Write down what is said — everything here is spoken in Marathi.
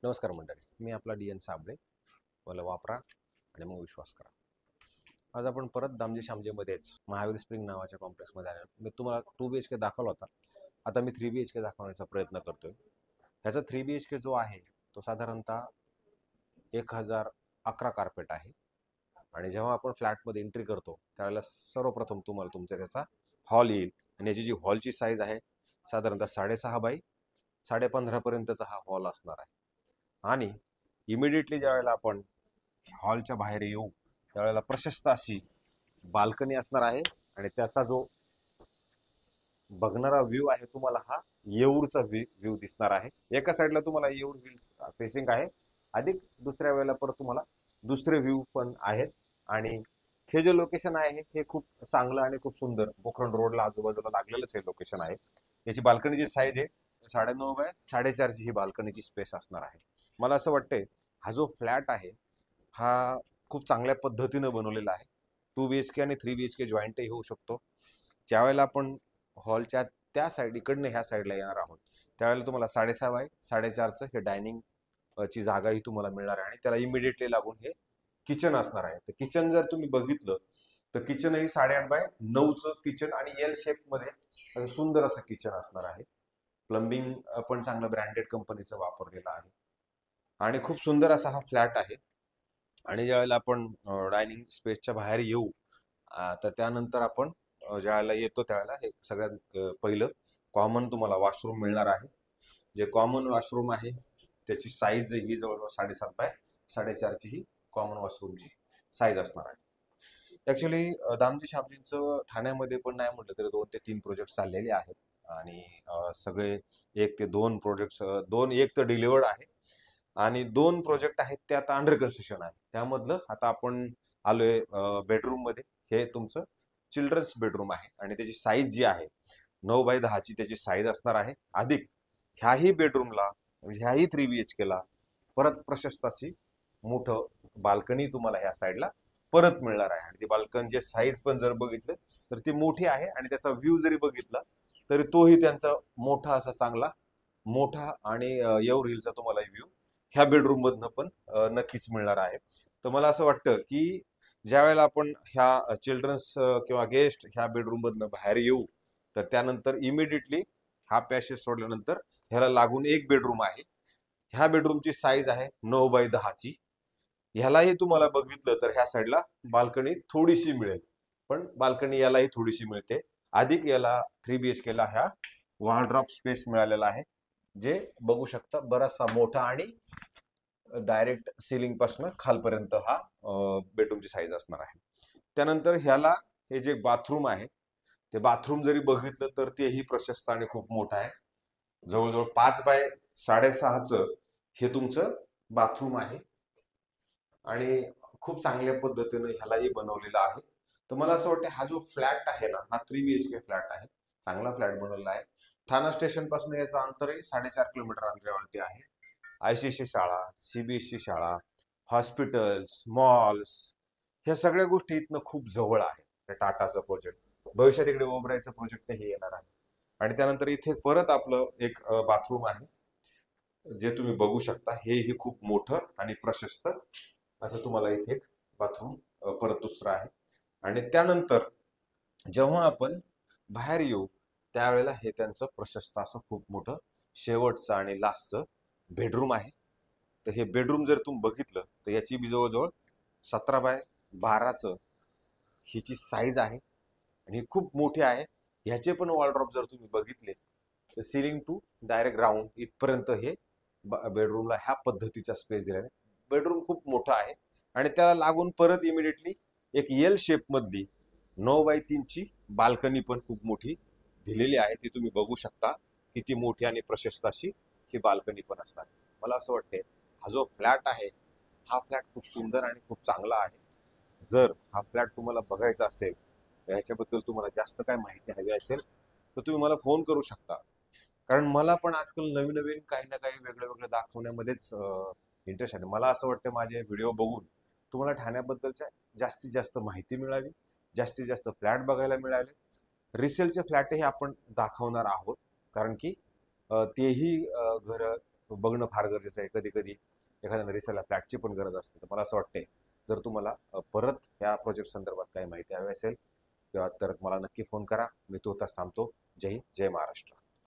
नमस्कार मंडळी, मी आपला डी.एन. साबळे. मला वापरा आणि मग विश्वास करा. आज आपण परत दामजी शामजेमध्येच महावीर स्प्रिंग नावाच्या कॉम्प्लेक्समध्ये आलो. मी तुम्हाला 2 BHK दाखवला होता. आता मी 3 BHK दाखवण्याचा प्रयत्न करतोय. ह्याचा 3 BHK जो आहे तो साधारणतः 1011 कार्पेट आहे. आणि जेव्हा आपण फ्लॅटमध्ये एंट्री करतो त्यावेळेला सर्वप्रथम तुम्हाला तुमचा त्याचा हॉल येईल. आणि याची जी हॉलची साईज आहे साधारणतः 6.5 बाय 15.5 पर्यंतचा हा हॉल असणार आहे. आणि इमिडिएटली ज्यावेळेला आपण हॉलच्या बाहेर येऊ त्यावेळेला प्रशस्त अशी बाल्कनी असणार आहे. आणि त्याचा जो बघणारा व्ह्यू आहे तुम्हाला हा येऊरचा व्ह्यू दिसणार आहे. एका साईडला तुम्हाला येऊर हिल्स फेसिंग आहे, अधिक दुसऱ्या वेळेला परत तुम्हाला दुसरे व्ह्यू पण आहेत. आणि हे जे लोकेशन आहे हे खूप चांगलं आणि खूप सुंदर पोखरण रोडला आजूबाजूला लागलेलंच हे लोकेशन आहे. याची बाल्कनीची साईज आहे 9.5 बाय 4.5 ही बाल्कनीची स्पेस असणार आहे. मला असं वाटतंय हा जो फ्लॅट आहे हा खूप चांगल्या पद्धतीनं बनवलेला आहे. 2 BHK आणि 3 BHK जॉईंटही होऊ शकतो. ज्यावेळेला आपण हॉलच्या त्या साईड इकडनं ह्या साईडला येणार आहोत त्यावेळेला तुम्हाला 6.5 बाय 4.5चं हे डायनिंग ची जागाही तुम्हाला मिळणार आहे. आणि त्याला इमिडिएटली लागून हे किचन असणार आहे. तर किचन जर तुम्ही बघितलं तर किचनही 8.5 बाय 9चं किचन आणि एल शेप मध्ये सुंदर असं किचन असणार आहे. प्लंबिंग पण चांगलं ब्रँडेड कंपनीचं वापरलेलं आहे. आणि खूप सुंदर असा हा फ्लॅट आहे. आणि ज्यावेळेला आपण डायनिंग स्पेसच्या बाहेर येऊ तर त्यानंतर आपण ज्यावेळेला येतो त्यावेळेला हे सगळ्यात पहिलं कॉमन तुम्हाला वॉशरूम मिळणार आहे. जे कॉमन वॉशरूम आहे त्याची साईज ही जवळजवळ 7.5 बाय 4.5ची ही कॉमन वॉशरूमची साईज असणार आहे. ऍक्च्युली दामजी शामजींचं ठाण्यामध्ये पण नाही म्हटलं तरी 2 ते 3 प्रोजेक्ट चाललेले आहेत. आणि सगळे 1 ते 2 प्रोजेक्ट 1 तर डिलिव्हर्ड आहे आणि 2 प्रोजेक्ट आहेत ते आता अंडर कन्स्ट्रक्शन आहे. त्यामधलं आता आपण आलोय बेडरूम मध्ये. हे तुमचं चिल्ड्रन्स बेडरूम आहे आणि त्याची साईज जी आहे 9 बाय 10ची त्याची साईज असणार आहे. अधिक ह्याही बेडरूमला म्हणजे ह्याही 3 BHK ला परत प्रशस्त अशी मोठं बाल्कनी तुम्हाला ह्या साईडला परत मिळणार आहे. आणि ती बाल्कनीची साईज पण जर बघितलं तर ती मोठी आहे आणि त्याचा व्ह्यू जरी बघितला तरी तोही त्यांचा मोठा असा चांगला मोठा आणि येऊर हिलचा तुम्हाला व्ह्यू ह्या बेडरूम मधनं पण नक्कीच मिळणार आहे. तर मला असं वाटतं की ज्या वेळेला आपण ह्या चिल्ड्रन्स किंवा गेस्ट ह्या बेडरूम मधनं बाहेर येऊ तर त्यानंतर इमिडिएटली हा पॅसेज सोडल्यानंतर ह्याला लागून एक बेडरूम आहे. ह्या बेडरूमची साईज आहे 9 बाय 10ची. ह्यालाही तुम्हाला बघितलं तर ह्या साईडला बाल्कनी थोडीशी मिळेल, पण बाल्कनी यालाही थोडीशी मिळते. अधिक याला 3 BHK ला ह्या वॉलड्रॉप स्पेस मिळालेला आहे, जे बघू शकता बराचसा मोठा आणि डायरेक्ट सिलिंग पासून खालपर्यंत हा बेडरूमची साईज असणार आहे. त्यानंतर ह्याला हे जे बाथरूम आहे ते बाथरूम जरी बघितलं तर तेही प्रशस्त आणि खूप मोठं आहे. जवळजवळ 5 बाय 6.5चं हे तुमचं बाथरूम आहे आणि खूप चांगल्या पद्धतीने ह्यालाही बनवलेला आहे. तर मला असं वाटतं हा जो फ्लॅट आहे ना हा 3 BHK फ्लॅट आहे, चांगला फ्लॅट बनवलेला आहे. ठाणा स्टेशन पासून याचं अंतरही 4.5 किलोमीटर अंतरावरती आहे. ICSE शाळा, CBSE शाळा, हॉस्पिटल्स, मॉल्स ह्या सगळ्या गोष्टी इथनं खूप जवळ आहे. टाटाचं प्रोजेक्ट, भविष्यात इकडे ओबरायचं प्रोजेक्ट हे येणार आहे. आणि त्यानंतर इथे परत आपलं एक बाथरूम आहे जे तुम्ही बघू शकता. हेही खूप मोठं आणि प्रशस्त असं तुम्हाला इथे एक बाथरूम परत दुसरं आहे. आणि त्यानंतर जेव्हा आपण बाहेर येऊ त्यावेळेला हे त्यांचं प्रशस्त असं खूप मोठं शेवटचं आणि लास्टचं बेडरूम आहे. तर हे बेडरूम जर तुम्ही बघितलं तर याची बी जवळजवळ 17 बाय 12चं हिची साईज आहे आणि ही खूप मोठी आहे. ह्याचे पण वॉलड्रॉप जर तुम्ही बघितले तर सिलिंग टू डायरेक्ट ग्राउंड इथपर्यंत हे बेडरूमला ह्या पद्धतीचा स्पेस दिल्याने बेडरूम खूप मोठा आहे. आणि त्याला लागून परत इमिडिएटली एक एल शेप मधली 9 बाय 3ची बाल्कनी पण खूप मोठी दिलेली आहे. ती तुम्ही बघू शकता किती मोठी आणि प्रशस्त अशी ही बाल्कनी पण असणार. मला असं वाटतंय हा जो फ्लॅट आहे हा फ्लॅट खूप सुंदर आणि खूप चांगला आहे. जर हा फ्लॅट तुम्हाला बघायचा असेल, ह्याच्याबद्दल तुम्हाला जास्त काय माहिती हवी असेल तर तुम्ही मला फोन करू शकता. कारण मला पण आजकाल नवीन नवीन काही ना काही वेगळं वेगळं दाखवण्यामध्येच इंटरेस्ट आहे. मला असं वाटतं माझे व्हिडिओ बघून तुम्हाला ठाण्याबद्दलच्या जास्तीत जास्त माहिती मिळावी, जास्तीत जास्त फ्लॅट बघायला मिळाले. रिसेलचे फ्लॅटही आपण दाखवणार आहोत कारण की तेही घर बघणं फार गरजेचं आहे. कधी कधी एखाद्या रिसेलर फ्लॅटची पण गरज असते. तर मला असं वाटतंय जर तुम्हाला परत या प्रोजेक्ट संदर्भात काही माहिती हवी असेल किंवा तर मला नक्की फोन करा. मी तुर्तास थांबतो. जय हिंद, जय महाराष्ट्र.